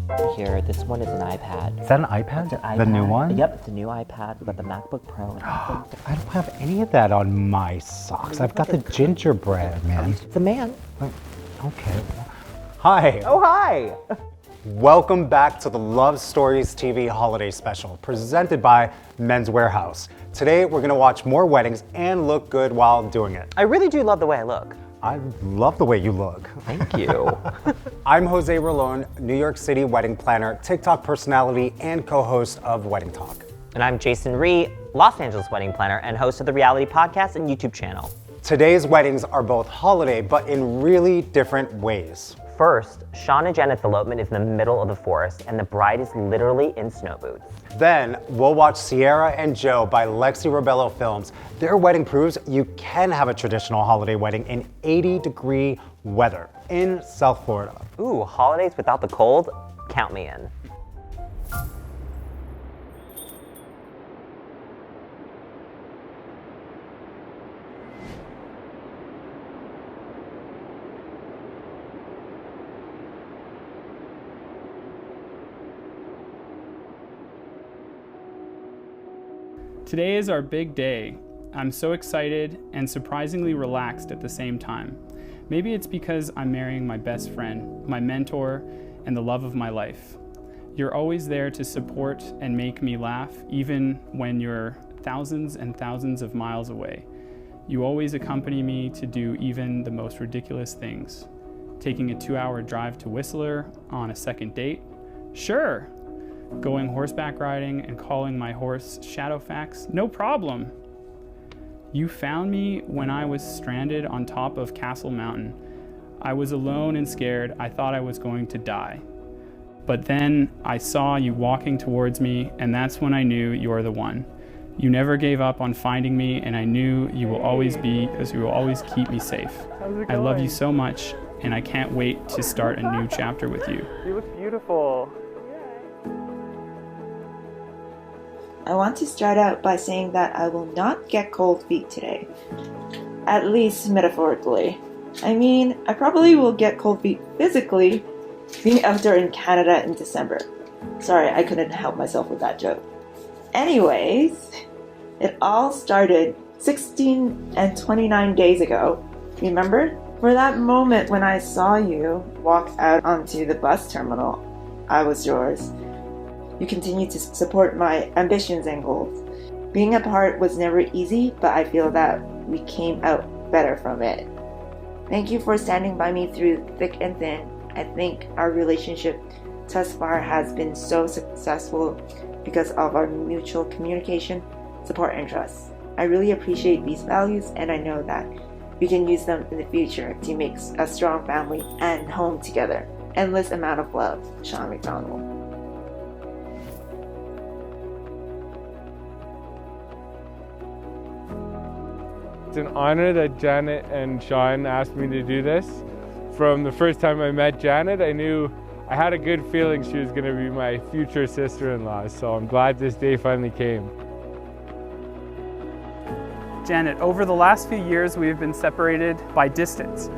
Here, this one is an iPad. Is that an iPad? It's an iPad. The new one? Yep, it's a new iPad. We've got the MacBook Pro. And I don't have any of that on my socks. I've got the gingerbread, man. it's a man. Okay. Hi. Oh, hi. Welcome back to the Love Stories TV Holiday Special, presented by Men's Wearhouse. Today, we're gonna watch more weddings and look good while doing it. I really do love the way I look. I love the way you look. Thank you. I'm José Rolón, New York City wedding planner, TikTok personality, and co-host of Wedding Talk. And I'm Jason Rhee, Los Angeles wedding planner and host of the reality podcast and YouTube channel. Today's weddings are both holiday, but in really different ways. First, Sean and Janet's elopement is in the middle of the forest, and the bride is literally in snow boots. Then, we'll watch Sierra and Joe by Lexi Rebello Films. Their wedding proves you can have a traditional holiday wedding in 80-degree weather in South Florida. Ooh, holidays without the cold? Count me in. Today is our big day. I'm so excited and surprisingly relaxed at the same time. Maybe it's because I'm marrying my best friend, my mentor, and the love of my life. You're always there to support and make me laugh, even when you're thousands and thousands of miles away. You always accompany me to do even the most ridiculous things. Taking a 2-hour drive to Whistler on a second date? Sure. Going horseback riding and calling my horse Shadowfax? No problem. You found me when I was stranded on top of Castle Mountain. I was alone and scared. I thought I was going to die. But then I saw you walking towards me, and that's when I knew you're the one. You never gave up on finding me, and I knew you will always be, because you will always keep me safe. I love you so much, and I can't wait to start a new chapter with you. You look beautiful. I want to start out by saying that I will not get cold feet today. At least metaphorically. I mean, I probably will get cold feet physically being out there in Canada in December. Sorry, I couldn't help myself with that joke. Anyways, it all started 16 and 29 days ago. Remember? For that moment when I saw you walk out onto the bus terminal, I was yours. You continue to support my ambitions and goals. Being apart was never easy, but I feel that we came out better from it. Thank you for standing by me through thick and thin. I think our relationship thus far has been so successful because of our mutual communication, support, and trust. I really appreciate these values, and I know that we can use them in the future to make a strong family and home together. Endless amount of love, Sean McDonald. It's an honor that Janet and Sean asked me to do this. From the first time I met Janet, I knew I had a good feeling she was going to be my future sister-in-law, so I'm glad this day finally came. Janet, over the last few years, we have been separated by distance.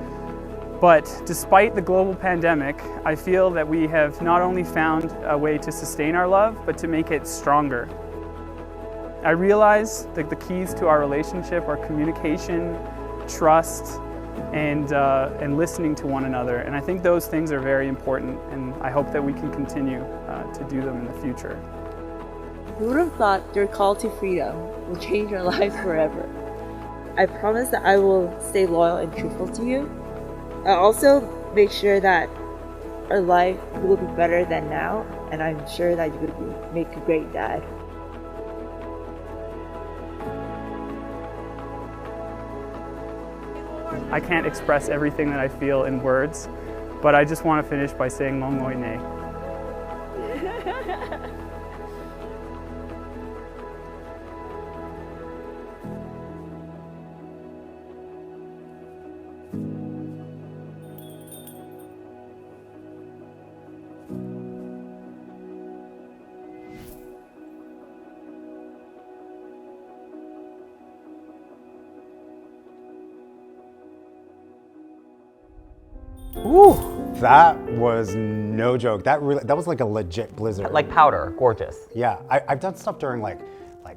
But despite the global pandemic, I feel that we have not only found a way to sustain our love, but to make it stronger. I realize that the keys to our relationship are communication, trust, and listening to one another. And I think those things are very important, and I hope that we can continue to do them in the future. Who would have thought your call to freedom will change our lives forever? I promise that I will stay loyal and truthful to you. I'll also make sure that our life will be better than now, and I'm sure that you will make a great dad. I can't express everything that I feel in words, but I just want to finish by saying Long Ngoi Ne. Ooh, that was no joke. That was like a legit blizzard. Like powder, gorgeous. Yeah, I've done stuff during like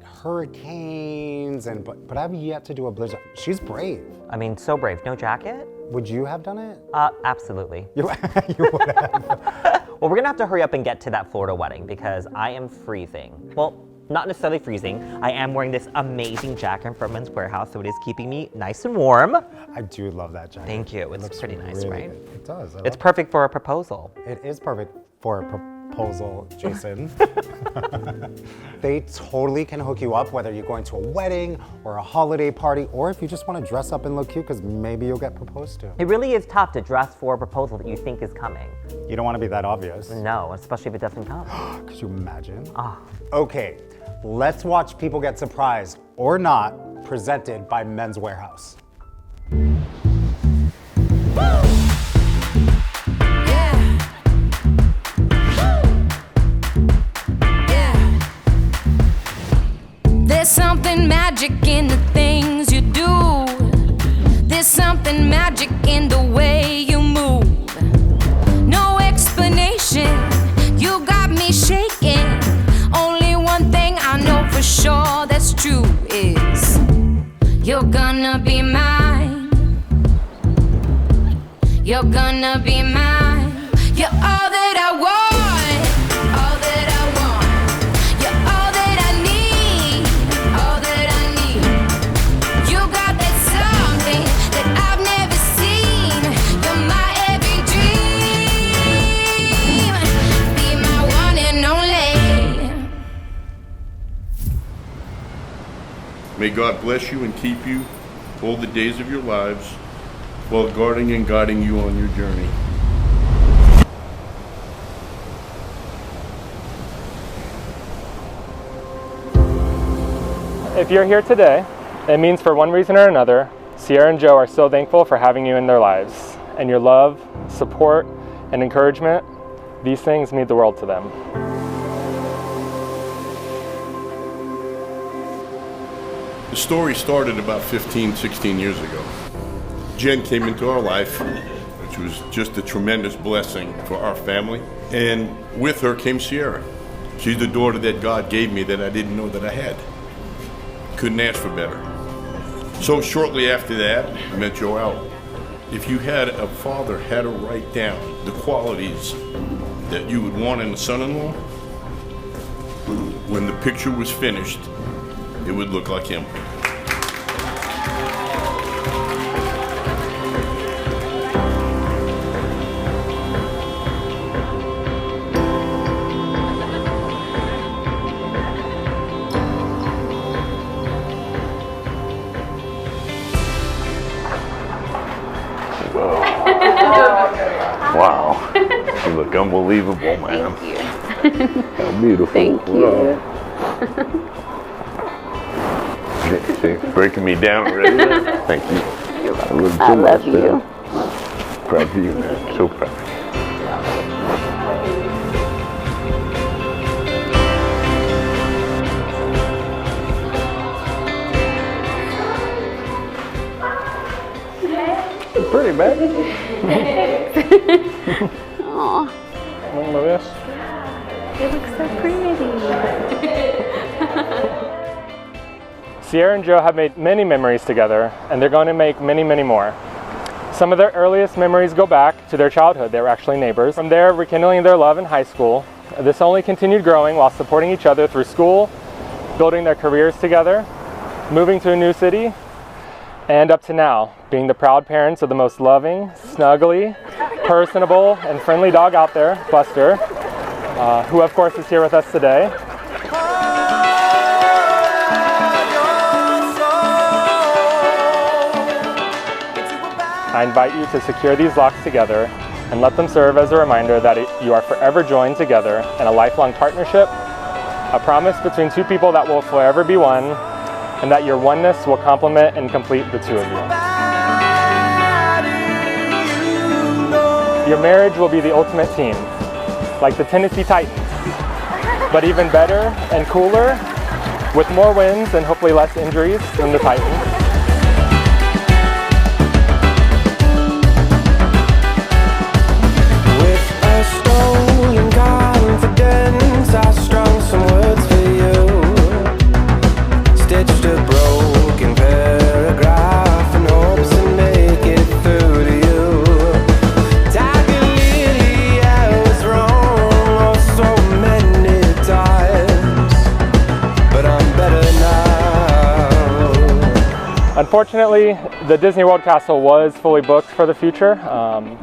hurricanes, but I've yet to do a blizzard. She's brave. I mean, so brave. No jacket? Would you have done it? Absolutely. You would have. Well, we're gonna have to hurry up and get to that Florida wedding because I am freezing. Well, not necessarily freezing. I am wearing this amazing jacket from Men's Wearhouse, so it is keeping me nice and warm. I do love that jacket. Thank you. It's pretty nice, really right? good. It does. It's perfect for a proposal. It is perfect for a proposal, Jason. They totally can hook you up, whether you're going to a wedding or a holiday party, or if you just want to dress up and look cute because maybe you'll get proposed to. It really is tough to dress for a proposal that you think is coming. You don't want to be that obvious. No, especially if it doesn't come. Could you imagine? Ah. Okay, let's watch people get surprised or not, presented by Men's Wearhouse. There's something magic in the things you do. There's something magic in the way you move. No explanation, you got me shaking. Only one thing I know for sure that's true is you're gonna be mine. You're gonna be mine. You're all that I want, all that I want. You're all that I need, all that I need. You got that something that I've never seen. You're my every dream. Be my one and only. May God bless you and keep you all the days of your lives while guarding and guiding you on your journey. If you're here today, it means for one reason or another, Sierra and Joe are so thankful for having you in their lives. And your love, support, and encouragement, these things mean the world to them. The story started about 15, 16 years ago. Jen came into our life, which was just a tremendous blessing for our family. And with her came Sierra. She's the daughter that God gave me that I didn't know that I had. Couldn't ask for better. So shortly after that, I met Joel. If you had a father had to write down the qualities that you would want in a son-in-law, when the picture was finished, it would look like him. Wow, you look unbelievable, man. Thank you. How beautiful. Thank you. See, breaking me down already. Thank you. You're welcome. I love you. Proud of you, man. So proud. Pretty, man. Aw, Look at this. you look so pretty. Sierra and Joe have made many memories together, and they're going to make many, many more. Some of their earliest memories go back to their childhood. They were actually neighbors. From there, rekindling their love in high school. This only continued growing while supporting each other through school, building their careers together, moving to a new city, and up to now, being the proud parents of the most loving, snuggly, personable, and friendly dog out there, Buster, who of course is here with us today. I invite you to secure these locks together and let them serve as a reminder that you are forever joined together in a lifelong partnership, a promise between two people that will forever be one, and that your oneness will complement and complete the two of you. Your marriage will be the ultimate team, like the Tennessee Titans, but even better and cooler, with more wins and hopefully less injuries than the Titans. With a stone Unfortunately, the Disney World Castle was fully booked for the future,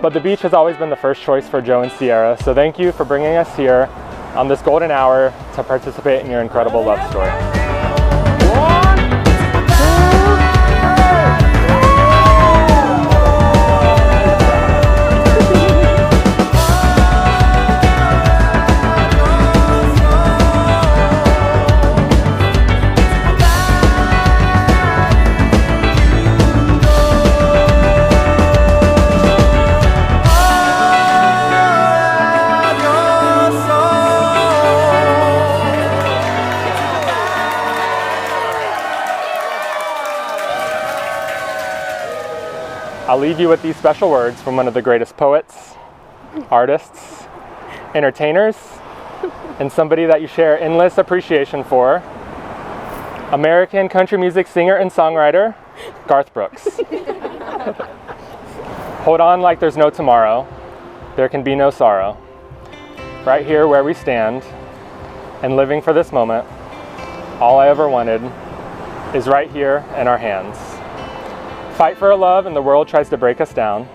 but the beach has always been the first choice for Joe and Sierra, so thank you for bringing us here on this golden hour to participate in your incredible love story. I'll leave you with these special words from one of the greatest poets, artists, entertainers, and somebody that you share endless appreciation for, American country music singer and songwriter, Garth Brooks. Hold on like there's no tomorrow, there can be no sorrow. Right here where we stand, and living for this moment, all I ever wanted is right here in our hands. Fight for a love and the world tries to break us down,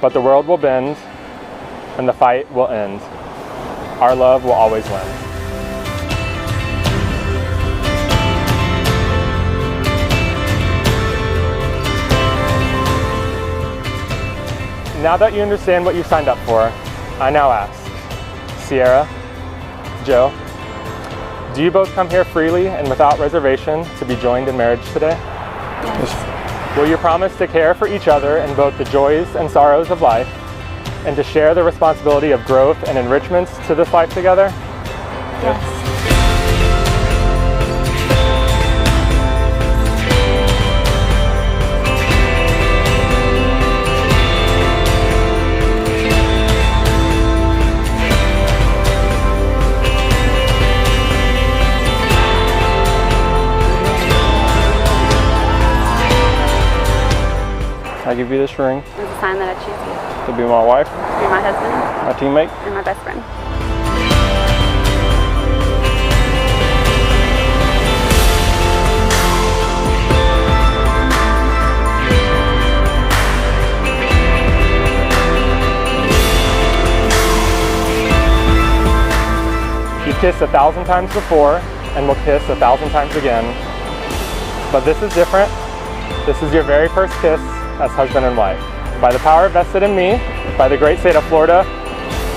but the world will bend and the fight will end. Our love will always win. Now that you understand what you signed up for, I now ask, Sierra, Joe, do you both come here freely and without reservation to be joined in marriage today? Yes. Will you promise to care for each other in both the joys and sorrows of life, and to share the responsibility of growth and enrichments to this life together? Yes. I give you this ring It's a sign that I choose you to be my wife, to be my husband my teammate. and my best friend. You've kissed 1,000 times before and will kiss 1,000 times again. But this is different. This is your very first kiss as husband and wife. By the power vested in me, by the great state of Florida,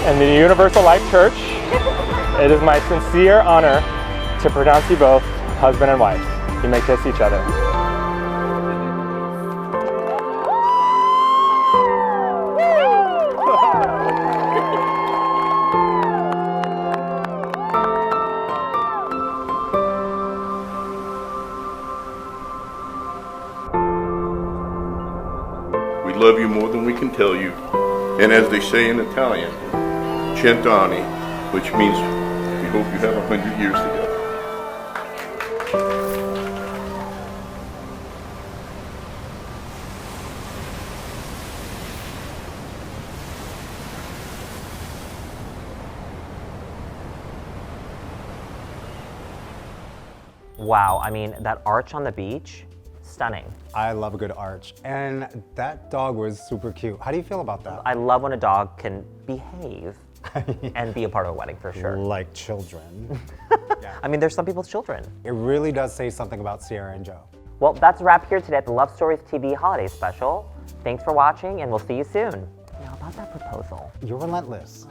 and the Universal Life Church, it is my sincere honor to pronounce you both husband and wife. You may kiss each other. We love you more than we can tell you. And as they say in Italian, cent'anni, which means we hope you have 100 years together. Wow, I mean, that arch on the beach, stunning. I love a good arch. And that dog was super cute. How do you feel about that? I love when a dog can behave and be a part of a wedding for sure. Like children. I mean, there's some people's children. It really does say something about Sierra and Joe. Well, that's a wrap here today at the Love Stories TV Holiday Special. Thanks for watching, and we'll see you soon. Now, about that proposal. You're relentless.